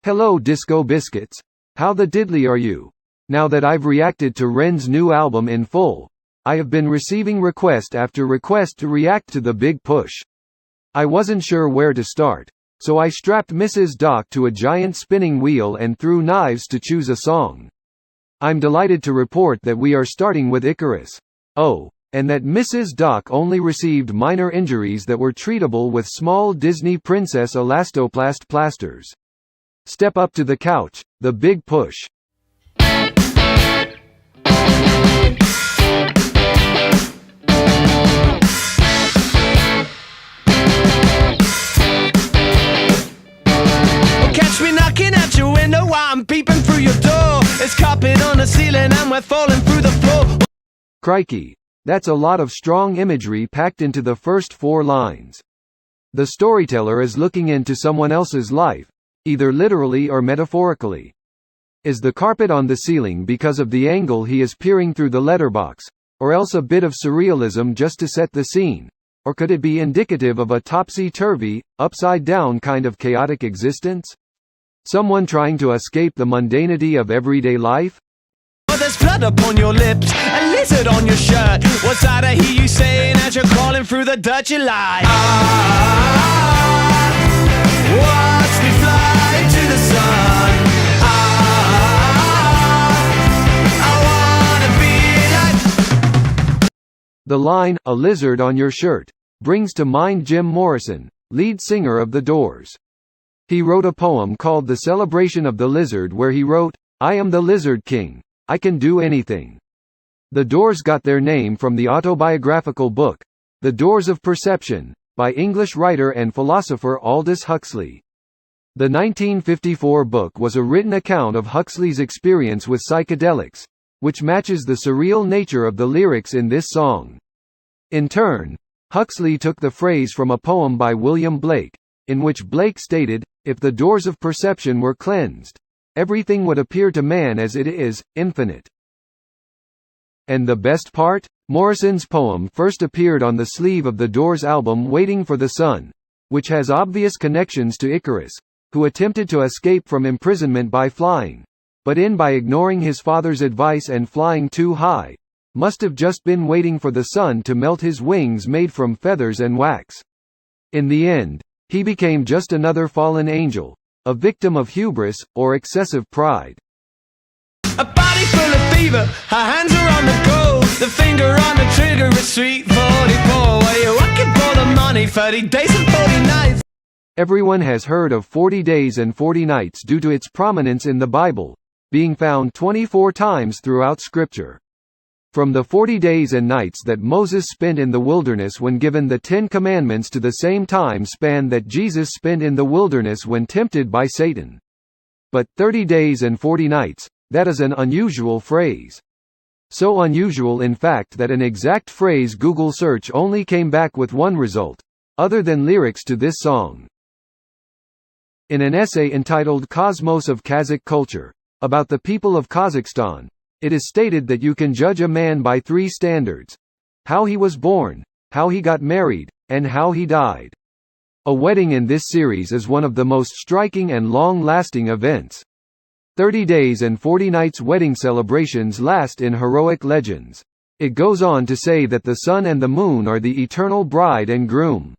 Hello Disco Biscuits. How the diddly are you? Now that I've reacted to Ren's new album in full, I have been receiving request after request to react to The Big Push. I wasn't sure where to start, so I strapped Mrs. Doc to a giant spinning wheel and threw knives to choose a song. I'm delighted to report that we are starting with Icarus. Oh, and that Mrs. Doc only received minor injuries that were treatable with small Disney Princess elastoplast plasters. Step up to the couch, The Big Push. Catch me knocking at your window while I'm peeping through your door. It's carpet on the ceiling and we're falling through the floor. Crikey. That's a lot of strong imagery packed into the first 4 lines. The storyteller is looking into someone else's life, either literally or metaphorically. Is the carpet on the ceiling because of the angle he is peering through the letterbox, or else a bit of surrealism just to set the scene? Or could it be indicative of a topsy-turvy, upside-down kind of chaotic existence? Someone trying to escape the mundanity of everyday life? There's blood upon your lips, a lizard on your shirt. What's that I hear you saying as you're crawling through the dirt you lie? Watch me fly to the sun. I wanna be like. The line, "a lizard on your shirt," brings to mind Jim Morrison, lead singer of The Doors. He wrote a poem called The Celebration of the Lizard where he wrote, "I am the Lizard King. I can do anything." The Doors got their name from the autobiographical book, The Doors of Perception, by English writer and philosopher Aldous Huxley. The 1954 book was a written account of Huxley's experience with psychedelics, which matches the surreal nature of the lyrics in this song. In turn, Huxley took the phrase from a poem by William Blake, in which Blake stated, "If the doors of perception were cleansed, everything would appear to man as it is, infinite." And the best part? Morrison's poem first appeared on the sleeve of the Doors album Waiting for the Sun, which has obvious connections to Icarus, who attempted to escape from imprisonment by flying, but by ignoring his father's advice and flying too high, must have just been waiting for the sun to melt his wings made from feathers and wax. In the end, he became just another fallen angel, a victim of hubris, or excessive pride. A body full of fever, her hands are on the go. The finger on the trigger is sweet 44. Are you working for the money? 30 days and 40 nights. Everyone has heard of 40 days and 40 nights due to its prominence in the Bible, being found 24 times throughout Scripture. From the 40 days and nights that Moses spent in the wilderness when given the 10 Commandments to the same time span that Jesus spent in the wilderness when tempted by Satan. But 30 days and 40 nights, that is an unusual phrase. So unusual in fact that an exact phrase Google search only came back with one result, other than lyrics to this song. In an essay entitled Cosmos of Kazakh Culture, about the people of Kazakhstan, it is stated that you can judge a man by 3 standards: how he was born, how he got married, and how he died. A wedding in this series is one of the most striking and long-lasting events. 30 days and 40 nights wedding celebrations last in heroic legends. It goes on to say that the sun and the moon are the eternal bride and groom.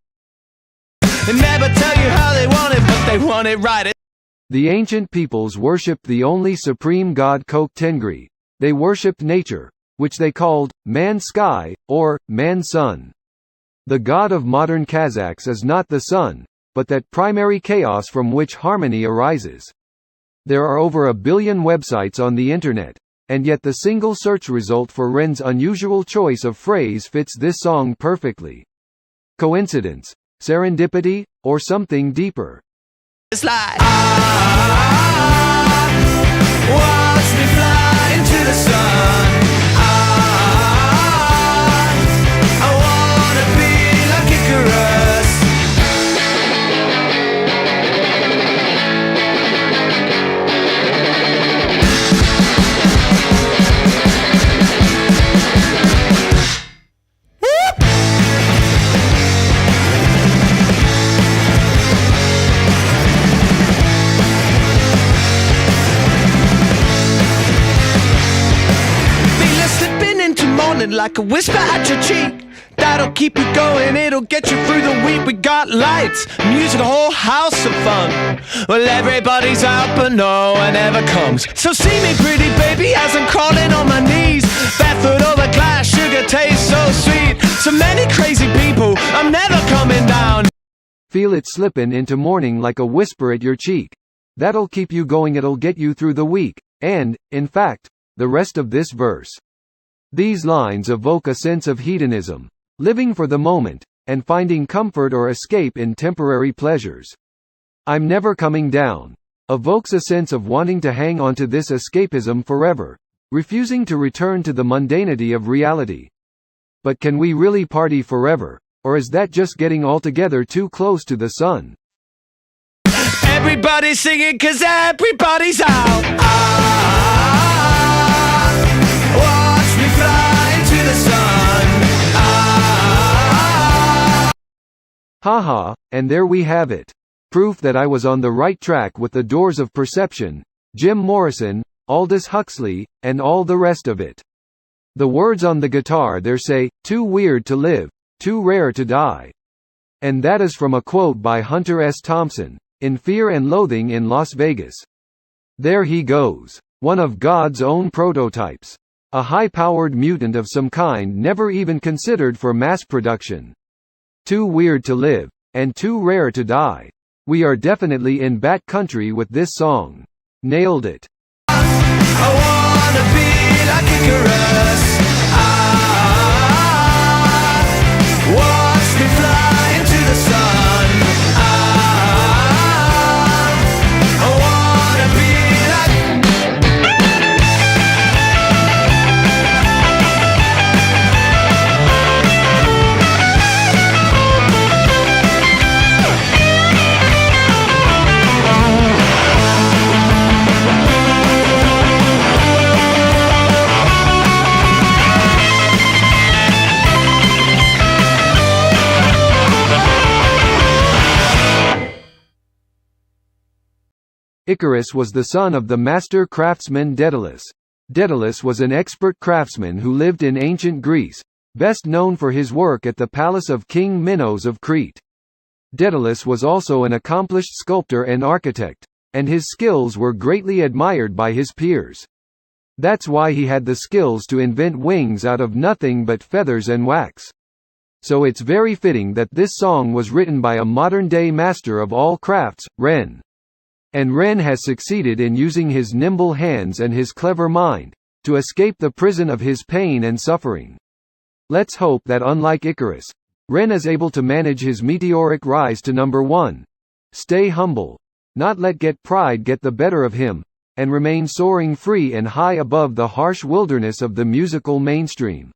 They never tell you how they want it, but they want it right. The ancient peoples worshipped the only supreme god Kok Tengri. They worshipped nature, which they called man-sky, or man-sun. The god of modern Kazakhs is not the sun, but that primary chaos from which harmony arises. There are over 1 billion websites on the internet, and yet the single search result for Ren's unusual choice of phrase fits this song perfectly. Coincidence? Serendipity? Or something deeper? It's like, watch me fly into the sun. I wanna be like Icarus. lizard like a whisper at your cheek. That'll keep you going, it'll get you through the week. We got lights, music, a whole house of fun. Well, everybody's out, but no one ever comes. So see me, pretty baby, as I'm crawling on my knees. Barefoot over glass, sugar tastes so sweet. So many crazy people, I'm never coming down. Feel it slipping into morning like a whisper at your cheek. That'll keep you going, it'll get you through the week. And, in fact, the rest of this verse. These lines evoke a sense of hedonism, living for the moment, and finding comfort or escape in temporary pleasures. I'm never coming down evokes a sense of wanting to hang on to this escapism forever, refusing to return to the mundanity of reality. But can we really party forever, or is that just getting altogether too close to the sun? Everybody's singing 'cause everybody's out. Watch me fly into the sun. Haha, and there we have it. Proof that I was on the right track with The Doors of Perception, Jim Morrison, Aldous Huxley, and all the rest of it. The words on the guitar there say, "Too weird to live, too rare to die." And that is from a quote by Hunter S. Thompson, in Fear and Loathing in Las Vegas. There he goes. One of God's own prototypes. A high-powered mutant of some kind never even considered for mass production. Too weird to live, and too rare to die. We are definitely in Bat Country with this song. Nailed it. I wanna be like Icarus. Watch me fly into the sun. I wanna be like. Icarus was the son of the master craftsman Daedalus. Daedalus was an expert craftsman who lived in ancient Greece, best known for his work at the palace of King Minos of Crete. Daedalus was also an accomplished sculptor and architect, and his skills were greatly admired by his peers. That's why he had the skills to invent wings out of nothing but feathers and wax. So it's very fitting that this song was written by a modern-day master of all crafts, Ren. And Ren has succeeded in using his nimble hands and his clever mind to escape the prison of his pain and suffering. Let's hope that unlike Icarus, Ren is able to manage his meteoric rise to number one. Stay humble, not let pride get the better of him, and remain soaring free and high above the harsh wilderness of the musical mainstream.